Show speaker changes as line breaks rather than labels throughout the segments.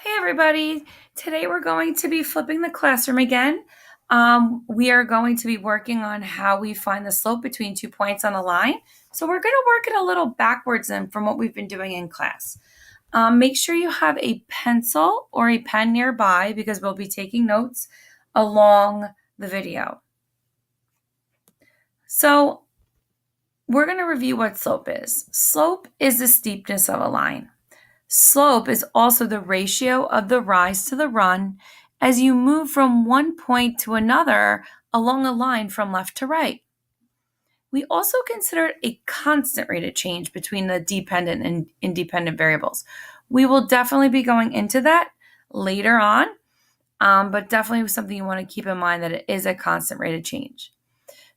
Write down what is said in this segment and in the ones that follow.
Hey everybody, today we're going to be flipping the classroom again. We are going to be working on how we find the slope between 2 points on a line. So we're going to work it a little backwards then from what we've been doing in class. Make sure you have a pencil or a pen nearby because we'll be taking notes along the video. So we're going to review what slope is. Slope is the steepness of a line. Slope is also the ratio of the rise to the run as you move from one point to another along a line from left to right. We also consider it a constant rate of change between the dependent and independent variables. We will definitely be going into that later on, but definitely something you want to keep in mind that it is a constant rate of change.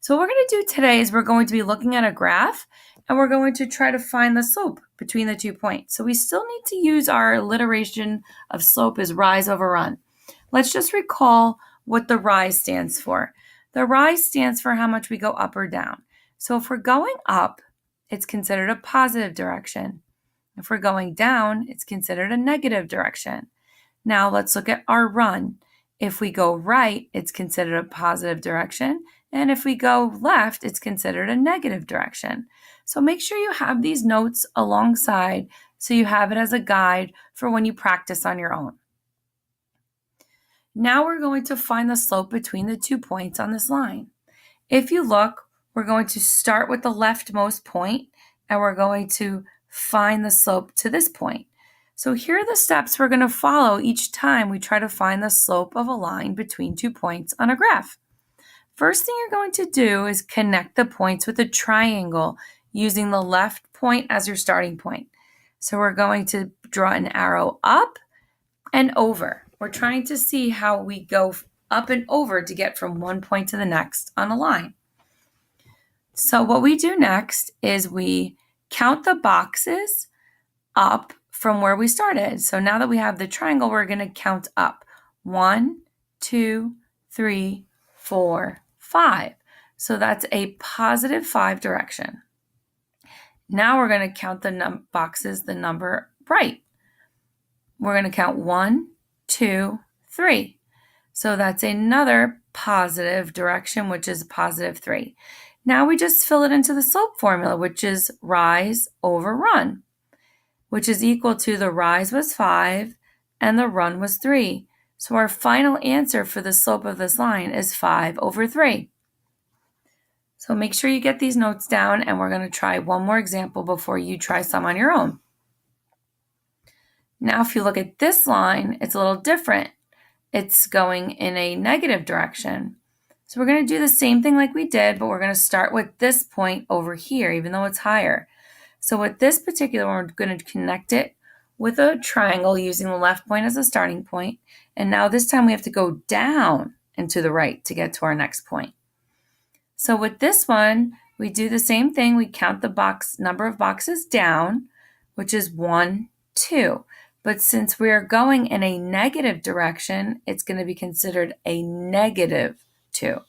So what we're going to do today is we're going to be looking at a graph and we're going to try to find the slope between the 2 points. So we still need to use our alliteration of slope as rise over run. Let's just recall what the rise stands for. The rise stands for how much we go up or down. So if we're going up, it's considered a positive direction. If we're going down, it's considered a negative direction. Now let's look at our run. If we go right, it's considered a positive direction. And if we go left, it's considered a negative direction. So make sure you have these notes alongside so you have it as a guide for when you practice on your own. Now we're going to find the slope between the 2 points on this line. If you look, we're going to start with the leftmost point and we're going to find the slope to this point. So here are the steps we're going to follow each time we try to find the slope of a line between 2 points on a graph. First thing you're going to do is connect the points with a triangle using the left point as your starting point. So we're going to draw an arrow up and over. We're trying to see how we go up and over to get from one point to the next on a line. So what we do next is we count the boxes up from where we started. So now that we have the triangle, we're going to count up. 1, 2, 3, 4, 5. So that's a positive 5 direction. Now we're going to count the boxes, the number right. We're going to count 1, 2, 3. So that's another positive direction, which is positive 3. Now we just fill it into the slope formula, which is rise over run, which is equal to the rise was 5 and the run was 3. So our final answer for the slope of this line is 5 over 3. So make sure you get these notes down and we're going to try one more example before you try some on your own. Now if you look at this line, it's a little different. It's going in a negative direction. So we're going to do the same thing like we did, but we're going to start with this point over here, even though it's higher. So with this particular one, we're going to connect it with a triangle using the left point as a starting point. And now this time we have to go down and to the right to get to our next point. So with this one, we do the same thing. We count the number of boxes down, which is 1, 2. But since we're going in a negative direction, it's going to be considered a negative 2.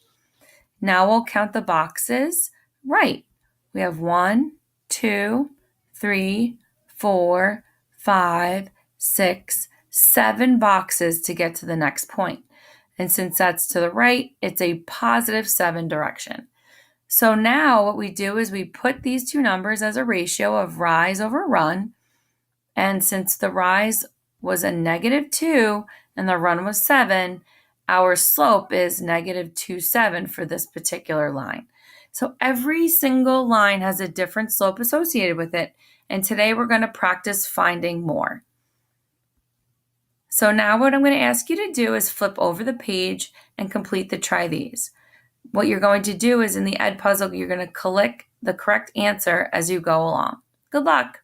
Now we'll count the boxes right. We have 1, 2, 3, 4, 5, 6, 7 boxes to get to the next point. And since that's to the right, it's a positive 7 direction. So now what we do is we put these two numbers as a ratio of rise over run. And since the rise was a negative 2 and the run was 7, our slope is negative 2, 7 for this particular line. So every single line has a different slope associated with it. And today we're going to practice finding more. So now what I'm going to ask you to do is flip over the page and complete the try these. What you're going to do is in the Edpuzzle, you're going to click the correct answer as you go along. Good luck.